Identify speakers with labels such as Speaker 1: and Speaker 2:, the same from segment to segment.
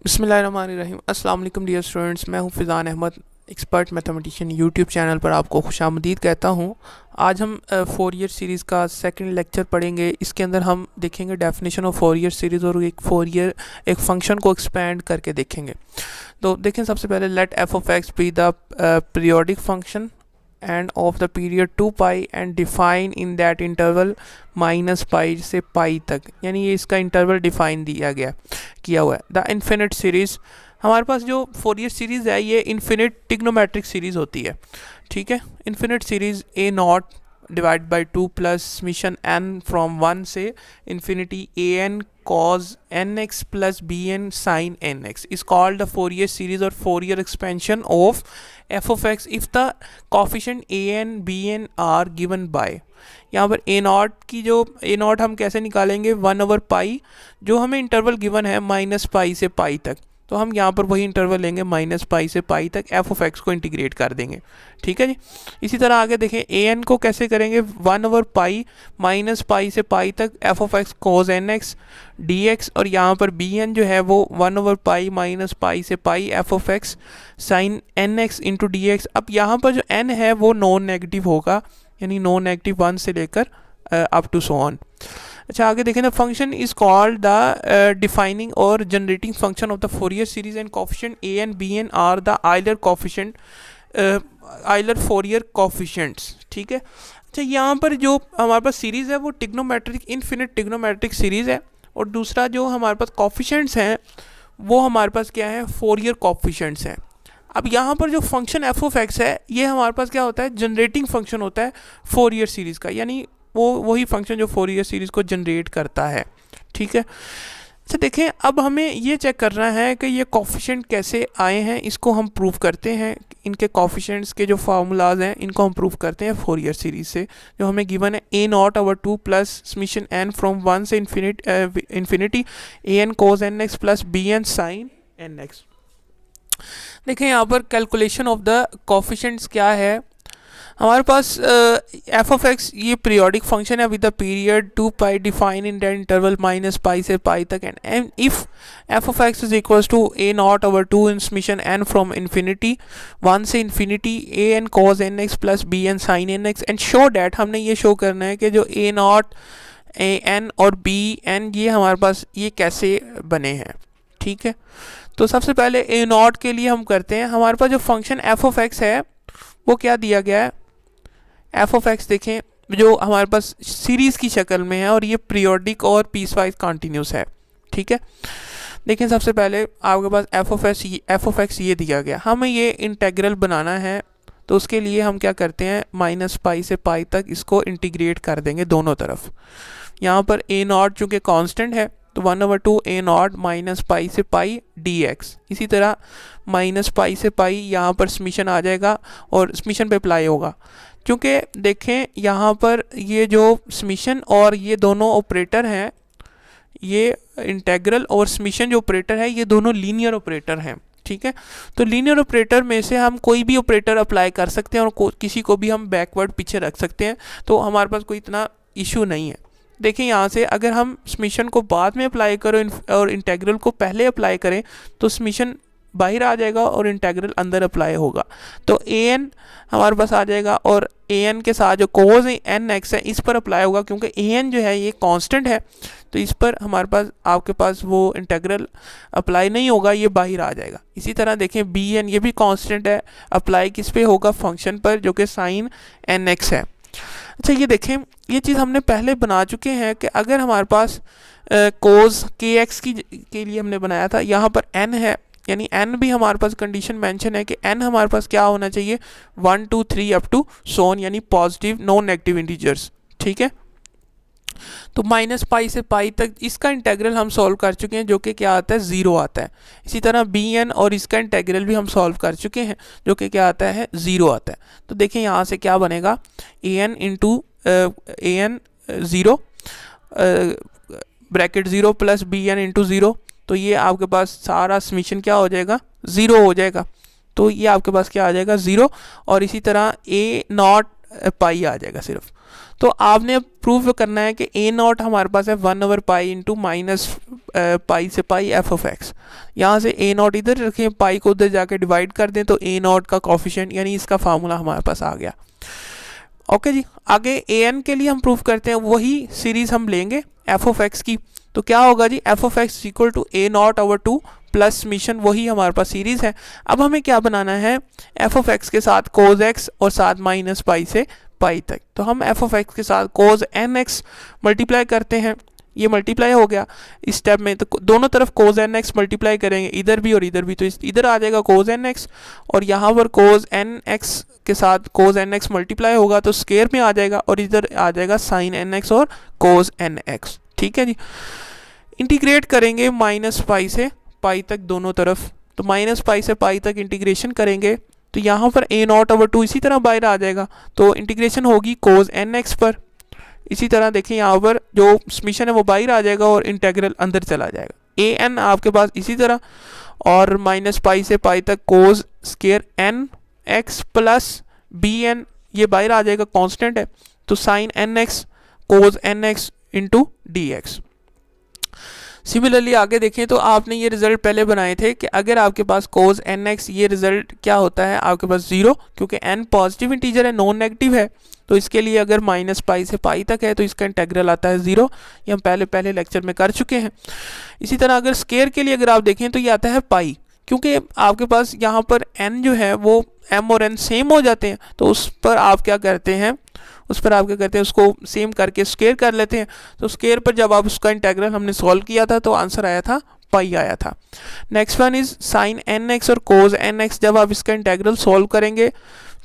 Speaker 1: बिस्मिल्लाहिर्रहमानिर्रहीम। अस्सलाम वालेकुम डियर स्टूडेंट्स, मैं हूं Fizan Ahmad, expert mathematician. YouTube channel पर आपको खुशामदीद कहता हूं। आज हम फोरियर सीरीज़ का सेकंड लेक्चर पढ़ेंगे। इसके अंदर हम देखेंगे डेफिनेशन ऑफ फोरियर सीरीज़ और एक फंक्शन को एक्सपेंड करके देखेंगे। तो देखें, सबसे पहले let F of X be the periodic function and of the period 2 pi and define in that interval -pi से पाई तक, यानी ये इसका इंटरवल डिफाइन किया हुआ है। द इन्फिनिट सीरीज़, हमारे पास जो फोरियर सीरीज़ है ये इन्फिनिट टिग्नोमेट्रिक सीरीज़ होती है। ठीक है, infinite series A naught divide by 2 plus summation N from 1 से infinity A N cos nx plus bn sin nx is called the Fourier series or Fourier expansion of f of x if the coefficient an bn are given by। यहाँ पर a not की जो a not हम कैसे निकालेंगे, 1/पाई जो हमें interval given है -पाई से पाई तक, तो हम यहाँ पर वही इंटरवल लेंगे -पाई से पाई तक, एफ ऑफ एक्स को इंटीग्रेट कर देंगे। ठीक है जी। इसी तरह आगे देखें, ए एन को कैसे करेंगे, 1/पाई -पाई से पाई तक F of X cos N X D X, और यहाँ पर बी एन जो है वो 1/पाई -पाई से pi F of X sine N X into D X. अब यहाँ पर जो एन है वो नॉन नेगेटिव होगा, यानी नॉन नेगेटिव 1 से लेकर अप टू सो ऑन। अच्छा, आगे देखें, the function is called the defining और generating function of the Fourier series and coefficient A N B N are the Euler Fourier coefficients. ठीक है। अच्छा, यहाँ पर जो हमारे पास सीरीज़ है वो टिग्नोमेट्रिक इनफिनिट टिग्नोमेट्रिक सीरीज़ है, और दूसरा जो हमारे पास कोफिशिएंट्स हैं वो हमारे पास क्या है, फोरियर कोफिशिएंट्स हैं। अब यहाँ पर जो फंक्शन एफ ऑफ एक्स है ये हमारे पास क्या होता है, जनरेटिंग फंक्शन होता है फोरियर सीरीज़ का, यानी वही फंक्शन जो फोरियर सीरीज़ को जनरेट करता है। ठीक है। अच्छा देखें, अब हमें ये चेक करना है कि ये कोफिशिएंट कैसे आए हैं, इसको हम प्रूव करते हैं। इनके कोफिशिएंट्स के जो फार्मूलाज हैं इनको हम प्रूव करते हैं फोरियर सीरीज़ से, जो हमें गिवन है a0/2 plus summation n from 1 से infinity an cos nx plus bn sin nx। देखें यहाँ पर कैलकुलेशन ऑफ द कोफिशिएंट्स क्या है। हमारे पास एफ ऑफ एक्स ये पीरियोडिक फंक्शन है with the period 2 pi define in that interval -pi से पाई तक, and if F of X is equals to a0/2 in summation n from infinity 1 से infinity an cos nx plus bn sin nx, and show that, हमने ये show करना है कि जो a0 an और bn ये हमारे पास ये कैसे बने हैं। ठीक है। तो सबसे पहले a0 के लिए हम करते हैं, हमारे पास जो फंक्शन एफ ऑफ एक्स है वो क्या दिया गया है, एफ ऑफ एक्स देखें जो हमारे पास सीरीज़ की शक्ल में है और ये पीरियोडिक और पीसवाइज कॉन्टीन्यूस है। ठीक है। देखें, सबसे पहले आपके पास एफ ऑफ एक्स ये दिया गया, हमें ये इंटेग्रल बनाना है, तो उसके लिए हम क्या करते हैं, -पाई से पाई तक इसको इंटीग्रेट कर देंगे दोनों तरफ। यहाँ पर ए नॉट चूँकि कांस्टेंट है तो 1/2 a0 -पाई से पाई dx। इसी तरह -पाई से पाई यहाँ पर समीशन आ जाएगा और समीशन पे अप्लाई होगा, क्योंकि देखें यहाँ पर ये जो समीशन और ये दोनों ऑपरेटर हैं, ये इंटेग्रल और समीशन जो ऑपरेटर है ये दोनों लीनियर ऑपरेटर हैं। ठीक है। तो लीनियर ऑपरेटर में से हम कोई भी ऑपरेटर अप्लाई कर सकते हैं और किसी को भी हम बैकवर्ड पीछे रख सकते हैं, तो हमारे पास कोई इतना इशू नहीं है। देखें, यहाँ से अगर हम समीशन को बाद में अप्लाई करें और इंटेग्रल को पहले अप्लाई करें तो समीशन बाहर आ जाएगा और इंटेग्रल अंदर अप्लाई होगा, तो ए एन हमारे पास आ जाएगा, और ए एन के साथ जो कोज एन एक्स है इस पर अप्लाई होगा, क्योंकि ए एन जो है ये कांस्टेंट है, तो इस पर हमारे पास आपके पास वो इंटेग्रल अप्लाई नहीं होगा, ये बाहर आ जाएगा। इसी तरह देखें, बी एन ये भी कांस्टेंट है, अप्लाई किस पे होगा, फंक्शन पर जो कि साइन एन एक्स है। अच्छा, ये देखें, ये चीज़ हमने पहले बना चुके हैं कि अगर हमारे पास कोज के एक्स के लिए हमने बनाया था, यहाँ पर एन है, यानी n भी हमारे पास कंडीशन मेंशन है कि n हमारे पास क्या होना चाहिए, 1 2 3 अप टू सोन, यानी पॉजिटिव नॉन नेगेटिव इंटीजर्स। ठीक है। तो -पाई से पाई तक इसका इंटेग्रल हम सॉल्व कर चुके हैं, जो कि क्या आता है, 0 आता है। इसी तरह bn और इसका इंटेग्रल भी हम सॉल्व कर चुके हैं, जो कि क्या आता है, 0 आता है। तो देखें यहाँ से क्या बनेगा, an into an 0 bracket 0 plus bn into 0, तो ये आपके पास सारा समीशन क्या हो जाएगा, 0 हो जाएगा। तो ये आपके पास क्या आ जाएगा, 0। और इसी तरह a0 पाई आ जाएगा सिर्फ। तो आपने अब प्रूव करना है कि ए नॉट हमारे पास है 1/पाई इंटू माइनस पाई से पाई एफ ऑफ एक्स। यहाँ से ए नॉट इधर रखें, पाई को उधर जाके डिवाइड कर दें, तो ए नॉट का कॉफिशिएंट यानी इसका फार्मूला हमारे पास आ गया। ओके जी, आगे ए एन के लिए हम प्रूव करते हैं, वही सीरीज हम लेंगे एफ ऑफ एक्स की। तो क्या होगा जी, F of X equal to A not over 2 plus summation, वही हमारे पास सीरीज है। अब हमें क्या बनाना है, एफ ऑफ एक्स के साथ कोज एक्स और साथ माइनस पाई से पाई तक। तो हम एफ ऑफ एक्स के साथ कोज एन एक्स मल्टीप्लाई करते हैं, ये मल्टीप्लाई हो गया इस स्टेप में, तो दोनों तरफ कोज एन एक्स मल्टीप्लाई करेंगे, इधर भी और इधर भी, तो इधर आ जाएगा कोज एन एक्स और यहाँ पर कोज एन एक्स के साथ कोज एन एक्स मल्टीप्लाई होगा तो स्केयर में आ जाएगा और इधर आ जाएगा साइन एन एक्स और कोज एन एक्स। ठीक है जी, इंटीग्रेट करेंगे माइनस पाई से पाई तक दोनों तरफ, तो माइनस पाई से पाई तक इंटीग्रेशन करेंगे तो यहाँ पर ए नॉट ओवर 2 इसी तरह बाहर आ जाएगा, तो इंटीग्रेशन होगी कोज एन एक्स पर। इसी तरह देखें यहाँ पर जो समीशन है वो बाहर आ जाएगा और इंटेग्रल अंदर चला जाएगा। ए एन आपके पास इसी तरह, और माइनस पाई से पाई तक cos square N X plus B N, ये बाहर आ जाएगा, कांस्टेंट है, तो sine N X cos N X into D X. Similarly आगे देखें तो आपने ये रिजल्ट पहले बनाए थे कि अगर आपके पास कोज एन एक्स, ये रिजल्ट क्या होता है आपके पास 0, क्योंकि एन पॉजिटिव इंटीजर है, नॉन नेगेटिव है, तो इसके लिए अगर माइनस पाई से पाई तक है तो इसका इंटेग्रल आता है 0, ये हम पहले लेक्चर में कर चुके हैं। इसी तरह अगर स्केयर के लिए अगर आप देखें तो ये आता है पाई, क्योंकि आपके पास यहाँ पर n जो है वो m और n सेम हो जाते हैं, तो उस पर आप क्या करते हैं, उसको सेम करके स्केयर कर लेते हैं। तो स्केयर पर जब आप उसका इंटेग्रल हमने सॉल्व किया था तो आंसर आया था पाई आया था। Next one is sine N X और कोज एन एक्स, जब आप इसका इंटेग्रल सॉल्व करेंगे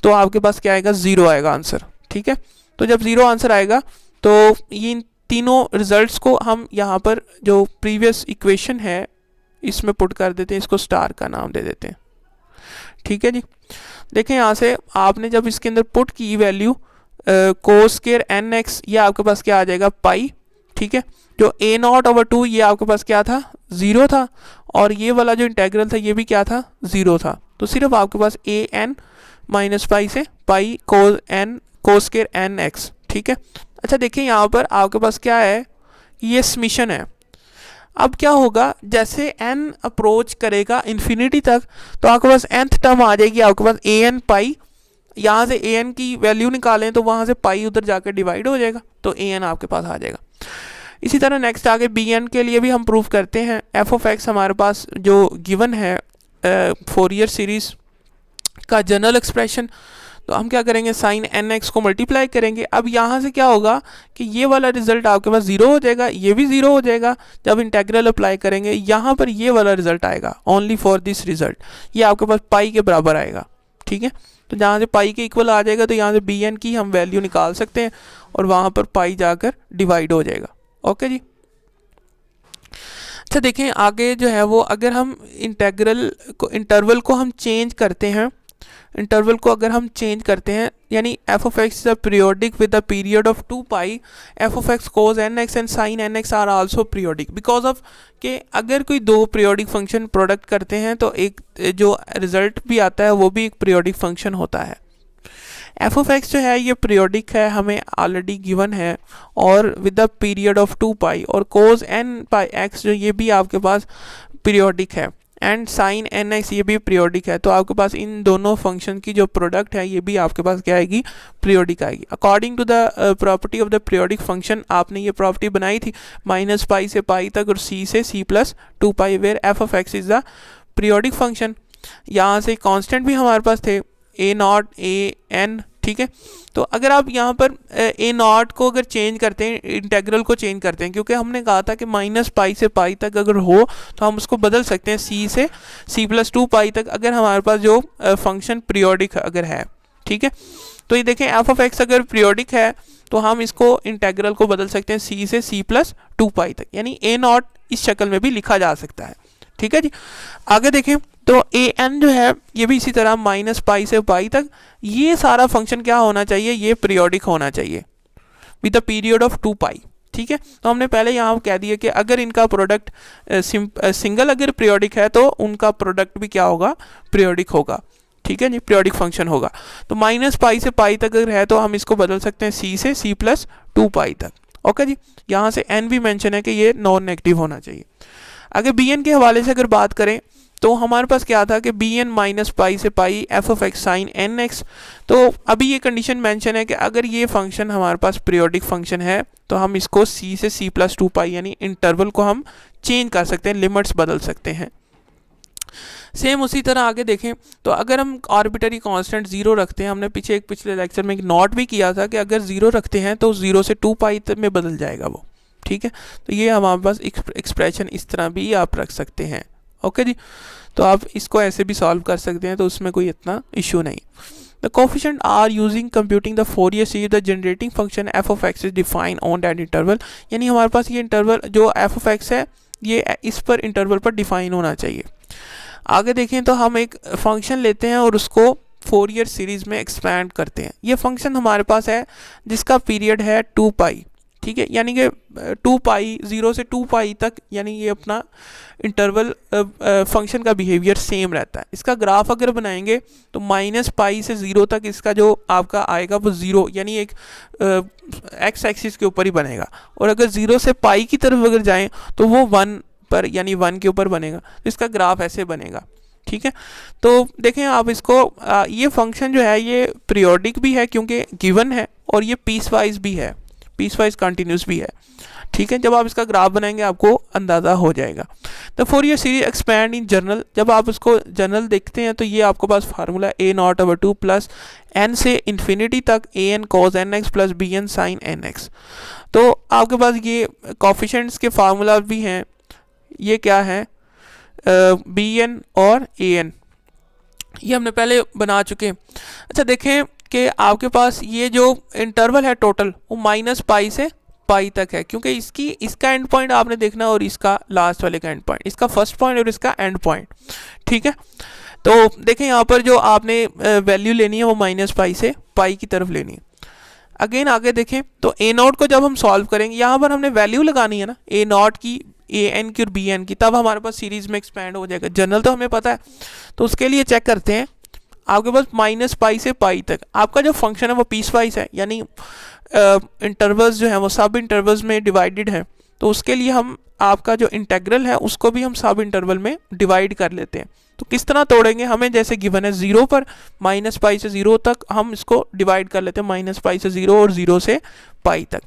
Speaker 1: तो आपके पास क्या आएगा, 0 आएगा आंसर। ठीक है, तो जब 0 आंसर आएगा तो ये तीनों रिजल्ट्स को हम यहाँ पर जो प्रीवियस इक्वेशन है इसमें पुट कर देते हैं, इसको स्टार का नाम दे देते हैं। ठीक है जी, देखें यहाँ से आपने जब इसके अंदर पुट की value cos square N X, ये आपके पास क्या आ जाएगा पाई। ठीक है, जो ए नॉट ओवर 2 ये आपके पास क्या था, 0 था, और ये वाला जो इंटेग्रल था ये भी क्या था, 0 था, तो सिर्फ आपके पास ए एन माइनस पाई से पाई कोस स्केयर एन एक्स। ठीक है, अच्छा देखिए यहाँ पर आपके पास क्या है, ये समीशन है। अब क्या होगा, जैसे n अप्रोच करेगा इन्फिनिटी तक तो आपके पास nth टर्म आ जाएगी आपके पास ए एन पाई, यहाँ से ए एन की वैल्यू निकालें तो वहाँ से पाई उधर जाकर डिवाइड हो जाएगा, तो ए एन आपके पास आ जाएगा। इसी तरह नेक्स्ट आगे बी एन के लिए भी हम प्रूव करते हैं। एफ ऑफ एक्स हमारे पास जो गिवन है फोरियर सीरीज का जनरल एक्सप्रेशन, तो हम क्या करेंगे, साइन एन एक्स को मल्टीप्लाई करेंगे। अब यहाँ से क्या होगा कि ये वाला रिजल्ट आपके पास 0 हो जाएगा, ये भी 0 हो जाएगा। जब इंटेग्रल अप्लाई करेंगे यहाँ पर ये वाला रिजल्ट आएगा, ओनली फॉर दिस रिजल्ट, ये आपके पास पाई के बराबर आएगा। ठीक है, तो जहाँ से पाई के इक्वल आ जाएगा तो यहाँ से बी एन की हम वैल्यू निकाल सकते हैं और वहाँ पर पाई जाकर डिवाइड हो जाएगा। ओके जी, अच्छा देखें आगे जो है वो, अगर हम इंटरवल को हम चेंज करते हैं, इंटरवल को अगर हम चेंज करते हैं, यानी F of X is a periodic with the period of 2 pi, F of X cos N X and sine N X are also periodic, because of कि अगर कोई दो पीरियोडिक फंक्शन प्रोडक्ट करते हैं तो एक जो रिजल्ट भी आता है वो भी एक पीरियोडिक फंक्शन होता है। एफ ऑफ एक्स जो है ये पीरियोडिक है, हमें ऑलरेडी गिवन है, और विद द पीरियड ऑफ 2 पाई, और कोज एन पाई एक्स जो ये भी आपके पास पीरियोडिक है, एंड साइन एन एक्स ये भी पीरियोडिक है। तो आपके पास इन दोनों फंक्शन की जो प्रोडक्ट है ये भी आपके पास क्या आएगी, पीरियोडिक आएगी। According to the property of the periodic function, आपने ये प्रॉपर्टी बनाई थी माइनस पाई से पाई तक और सी से C plus 2 pi, where F of X is the periodic function. यहाँ से कांस्टेंट भी हमारे पास थे ए नॉट ए एन। ठीक है, तो अगर आप यहाँ पर ए नॉट को अगर चेंज करते हैं, इंटेग्रल को चेंज करते हैं, क्योंकि हमने कहा था कि माइनस पाई से पाई तक अगर हो तो हम उसको बदल सकते हैं सी से सी प्लस 2 पाई तक, अगर हमारे पास जो फंक्शन पीरियोडिक अगर है। ठीक है, तो ये देखें एफ ऑफ एक्स अगर पीरियोडिक है तो हम इसको इंटेग्रल को बदल सकते हैं सी से सी प्लस 2 पाई तक, यानी ए नॉट इस शक्ल में भी लिखा जा सकता है। ठीक है जी, आगे देखें तो ए एन जो है ये भी इसी तरह माइनस पाई से पाई तक, ये सारा फंक्शन क्या होना चाहिए, ये पीरियोडिक होना चाहिए विद द पीरियड ऑफ 2 पाई। ठीक है, तो हमने पहले यहाँ कह दिया कि अगर इनका प्रोडक्ट सिंगल अगर पीरियोडिक है तो उनका प्रोडक्ट भी क्या होगा, पीरियोडिक होगा। ठीक है जी, पीरियोडिक फंक्शन होगा। तो माइनस पाई से पाई तक अगर है तो हम इसको बदल सकते हैं सी से सी प्लस 2 पाई तक। ओके जी, यहाँ से एन भी मेंशन है कि ये नॉन नेगेटिव होना चाहिए। अगर बी एन के हवाले से अगर बात करें तो हमारे पास क्या था कि बी एन माइनस पाई से pi F of X sine N X. तो अभी ये कंडीशन मेंशन है कि अगर ये फंक्शन हमारे पास पीरियोडिक फंक्शन है तो हम इसको सी से सी प्लस 2 पाई यानी इंटरवल को हम चेंज कर सकते हैं, लिमिट्स बदल सकते हैं। सेम उसी तरह आगे देखें तो अगर हम आर्बिट्ररी कांस्टेंट 0 रखते हैं, हमने पिछले लेक्चर में एक नोट भी किया था कि अगर 0 रखते हैं तो 0 से 2 पाई में बदल जाएगा वो, ठीक है। तो ये हमारे पास एक्सप्रेशन इस तरह भी आप रख सकते हैं। ओके जी, तो आप इसको ऐसे भी सॉल्व कर सकते हैं, तो उसमें कोई इतना इशू नहीं। The coefficient are using computing the Fourier series the generating function F of X is define on that interval, यानी हमारे पास ये इंटरवल जो एफ ऑफ एक्स है ये इस पर इंटरवल पर डिफाइन होना चाहिए। आगे देखें तो हम एक फंक्शन लेते हैं और उसको फोरियर सीरीज़ में एक्सपैंड करते हैं। ये फंक्शन हमारे पास है जिसका पीरियड है 2 पाई, ठीक है, यानी कि 2 पाई 0 से 2 पाई तक, यानी ये अपना इंटरवल फंक्शन का बिहेवियर सेम रहता है। इसका ग्राफ अगर बनाएंगे तो माइनस पाई से 0 तक इसका जो आपका आएगा वो 0 यानी एक एक्स एक्सिस के ऊपर ही बनेगा, और अगर 0 से पाई की तरफ अगर जाएं तो वो 1 पर यानी 1 के ऊपर बनेगा। तो इसका ग्राफ ऐसे बनेगा, ठीक है। तो देखें आप इसको ये फंक्शन जो है ये पीरियोडिक भी है क्योंकि गिवन है, और ये पीस वाइज भी है, पीस वाइज कंटिन्यूस भी है, ठीक है। जब आप इसका ग्राफ बनाएंगे आपको अंदाज़ा हो जाएगा। तो Fourier series expand in general, जब आप उसको जनरल देखते हैं तो ये आपके पास formula A not over 2 plus N से इन्फिनिटी तक A N cos N X plus B N sine N X. तो आपके पास ये कोफिशिएंट्स के फार्मूला भी हैं, ये क्या है बी एन और ए एन, ये हमने पहले बना चुके हैं। अच्छा देखें कि आपके पास ये जो इंटरवल है टोटल वो माइनस पाई से पाई तक है, क्योंकि इसका एंड पॉइंट आपने देखना और इसका लास्ट वाले का एंड पॉइंट, इसका फर्स्ट पॉइंट और इसका एंड पॉइंट, ठीक है। तो देखें यहाँ पर जो आपने वैल्यू लेनी है वो माइनस पाई से पाई की तरफ लेनी है। अगेन आगे देखें तो ए नॉट को जब हम सॉल्व करेंगे यहाँ पर हमने वैल्यू लगानी है ना ए नॉट की, ए एन की और बी एन की, तब हमारे पास सीरीज में एक्सपैंड हो जाएगा। जनरल तो हमें पता है, तो उसके लिए चेक करते हैं आपके पास माइनस पाई से पाई तक आपका जो फंक्शन है वो पीस वाइज है, यानी इंटरवल्स जो है वो सब इंटरवल्स में डिवाइडेड है। तो उसके लिए हम आपका जो इंटेग्रल है उसको भी हम सब इंटरवल में डिवाइड कर लेते हैं। तो किस तरह तोड़ेंगे, हमें जैसे गिवन है 0 पर माइनस पाई से 0 तक हम इसको डिवाइड कर लेते हैं माइनस पाई से 0 और 0 से पाई तक।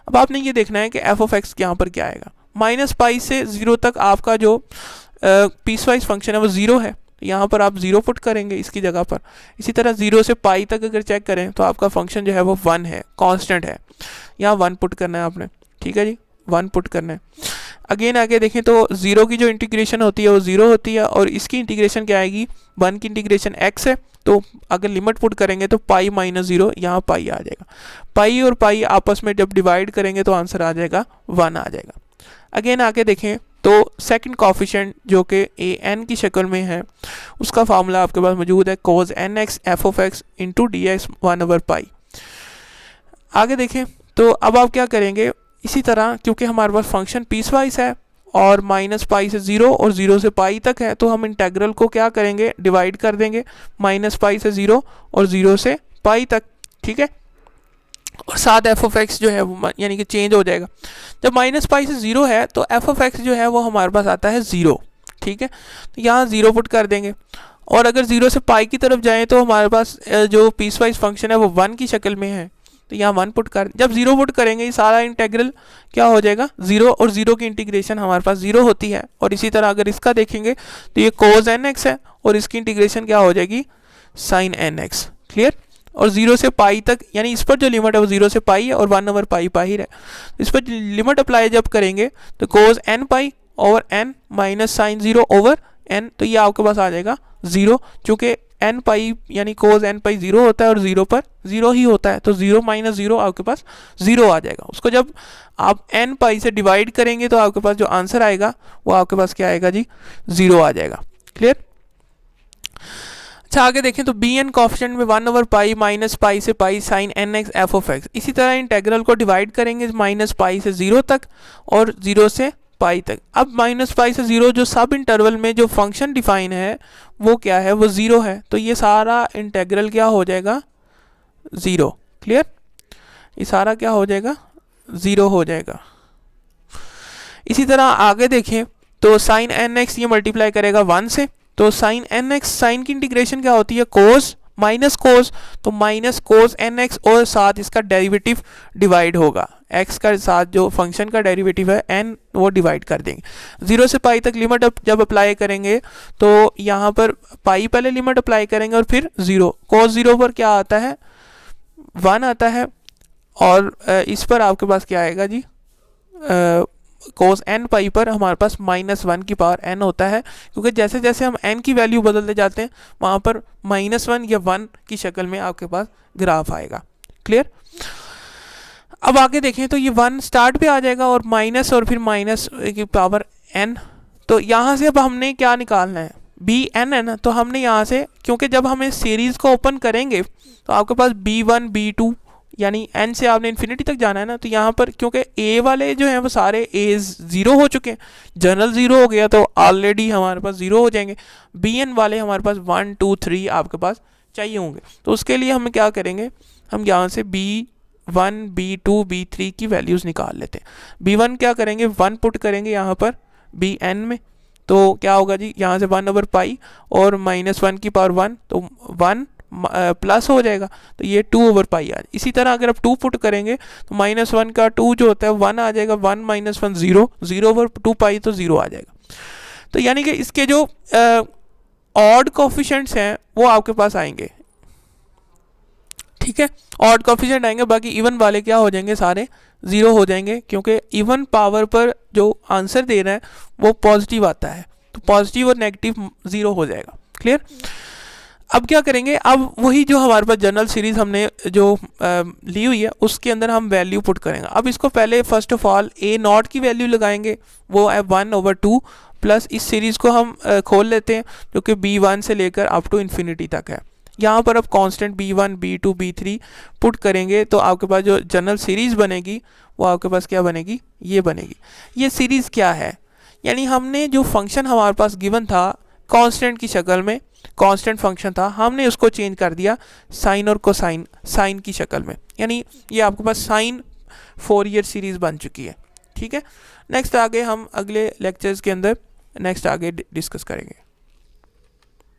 Speaker 1: अब आपने ये देखना है कि एफ ऑफ एक्स यहाँ पर क्या आएगा। माइनस पाई से 0 तक आपका जो पीस वाइज फंक्शन है वो 0 है, यहाँ पर आप 0 पुट करेंगे इसकी जगह पर। इसी तरह 0 से पाई तक अगर चेक करें तो आपका फंक्शन जो है वो 1 है, कांस्टेंट है, यहाँ 1 पुट करना है आपने, ठीक है जी, 1 पुट करना है। अगेन आगे देखें तो 0 की जो इंटीग्रेशन होती है वो 0 होती है, और इसकी इंटीग्रेशन क्या आएगी, 1 की इंटीग्रेशन x है। तो अगर लिमिट पुट करेंगे तो पाई माइनस 0, यहाँ पाई आ जाएगा। पाई और पाई आपस में जब डिवाइड करेंगे तो आंसर आ जाएगा 1 आ जाएगा। अगेन आगे देखें तो सेकंड कोफिशिएंट जो कि ए एन की शक्ल में है उसका फार्मूला आपके पास मौजूद है cos N X F of X into D X 1 over pi. आगे देखें तो अब आप क्या करेंगे, इसी तरह क्योंकि हमारे पास फंक्शन पीस वाइज है और माइनस पाई से 0 और 0 से पाई तक है, तो हम इंटेग्रल को क्या करेंगे, डिवाइड कर देंगे माइनस पाई से 0 और 0 से पाई तक, ठीक है। और साथ एफ ऑफ एक्स जो है वो यानी कि चेंज हो जाएगा। जब माइनस पाई से 0 है तो एफ ऑफ एक्स जो है वो हमारे पास आता है 0, ठीक है। तो यहाँ 0 पुट कर देंगे, और अगर 0 से पाई की तरफ जाएं तो हमारे पास जो पीस वाइज फंक्शन है वो 1 की शक्ल में है, तो यहाँ 1 पुट कर, जब 0 पुट करेंगे ये सारा इंटेग्रल क्या हो जाएगा 0, और 0 की इंटीग्रेशन हमारे पास 0 होती है। और इसी तरह अगर इसका देखेंगे तो ये कोज एन एक्स है और इसकी इंटीग्रेशन क्या हो जाएगी साइन एन एक्स, क्लियर। और 0 से पाई तक, यानी इस पर जो लिमिट है वो 0 से पाई है और 1 ओवर पाई पाई है। इस पर लिमिट अप्लाई जब करेंगे तो cos N pi over N minus sine 0 over N, तो ये आपके पास आ जाएगा 0, चूँकि एन पाई यानी कोज एन पाई 0 होता है और 0 पर 0 ही होता है, तो 0 माइनस 0 आपके पास 0 आ जाएगा। उसको जब आप एन पाई से डिवाइड करेंगे तो आपके पास जो आंसर आएगा वो आपके पास क्या आएगा जी 0 आ जाएगा, क्लियर। अच्छा आगे देखें तो बी एन कोफिशिएंट में 1 ओवर पाई माइनस पाई से pi sine N X F of X. इसी तरह इंटेग्रल को डिवाइड करेंगे माइनस पाई से 0 तक और 0 से पाई तक। अब माइनस पाई से 0 जो सब इंटरवल में जो फंक्शन डिफाइन है वो क्या है, वो ज़ीरो है, तो ये सारा इंटेग्रल क्या हो जाएगा, ज़ीरो। क्लियर, ये सारा क्या हो जाएगा, ज़ीरो हो जाएगा। इसी तरह आगे देखें तो साइन एन एक्स ये मल्टीप्लाई करेगा 1 से, तो साइन एन एक्स, साइन की इंटीग्रेशन क्या होती है, कोस माइनस कोस, तो माइनस कोस एन एक्स और साथ इसका डेरिवेटिव डिवाइड होगा, एक्स का साथ जो फंक्शन का डेरिवेटिव है एन वो डिवाइड कर देंगे। 0 से पाई तक लिमिट जब अप्लाई करेंगे तो यहाँ पर पाई पहले लिमिट अप्लाई करेंगे और फिर 0, कोस 0 पर क्या आता है, 1 आता है, और इस पर आपके पास क्या आएगा जी, कोस एन पाई पर हमारे पास -1 की पावर n होता है, क्योंकि जैसे जैसे हम n की वैल्यू बदलते जाते हैं वहाँ पर -1 या 1 की शक्ल में आपके पास ग्राफ आएगा। क्लियर, अब आगे देखें तो ये 1 स्टार्ट पे आ जाएगा और माइनस और फिर माइनस की पावर n, तो यहाँ से अब हमने क्या निकालना है, bn है ना, तो हमने यहाँ से, क्योंकि जब हम इस सीरीज़ को ओपन करेंगे तो आपके पास b1 b2 यानी n से आपने इन्फिनिटी तक जाना है ना, तो यहाँ पर क्योंकि a वाले जो हैं वो सारे a 0 हो चुके हैं, जनरल 0 हो गया तो ऑलरेडी हमारे पास 0 हो जाएंगे, bn वाले हमारे पास 1 2 3 आपके पास चाहिए होंगे, तो उसके लिए हम क्या करेंगे, हम यहाँ से b1 b2 b3 की वैल्यूज़ निकाल लेते हैं। b1 क्या करेंगे, 1 पुट करेंगे यहाँ पर bn में, तो क्या होगा जी, यहाँ से 1/पाई और -1 की पावर 1, तो 1 प्लस हो जाएगा, तो ये 2/पाई आ। इसी तरह अगर आप 2 पुट करेंगे तो -1 का 2 जो होता है 1 आ जाएगा, 1 - 1 0, 0/2 तो 0 आ जाएगा। तो यानी कि इसके जो ऑड कोफिशिएंट्स हैं वो आपके पास आएंगे, ठीक है, ऑड कोफिशिएंट आएंगे, बाकी इवन वाले क्या हो जाएंगे, सारे 0 हो जाएंगे, क्योंकि इवन पावर पर जो आंसर दे रहा है वो पॉजिटिव आता है, तो पॉजिटिव और नेगेटिव 0 हो जाएगा। क्लियर, अब क्या करेंगे, अब वही जो हमारे पास जनरल सीरीज़ हमने जो ली हुई है उसके अंदर हम वैल्यू पुट करेंगे। अब इसको पहले फर्स्ट ऑफ ऑल a0 की वैल्यू लगाएंगे, वो है 1/2 प्लस इस सीरीज़ को हम खोल लेते हैं जो कि b1 से लेकर अप टू इन्फिनिटी तक है। यहाँ पर अब constant b1 b2 b3 put करेंगे तो आपके पास जो जनरल सीरीज़ बनेगी वो आपके पास क्या बनेगी, ये बनेगी। ये सीरीज़ क्या है, यानी हमने जो फंक्शन हमारे पास गिवन था कांस्टेंट की शक्ल में, कांस्टेंट फंक्शन था, हमने उसको चेंज कर दिया साइन और कोसाइन, साइन की शक्ल में, यानी ये आपके पास साइन फोरियर सीरीज़ बन चुकी है। ठीक है, नेक्स्ट आगे हम अगले लेक्चर्स के अंदर नेक्स्ट आगे डिस्कस करेंगे।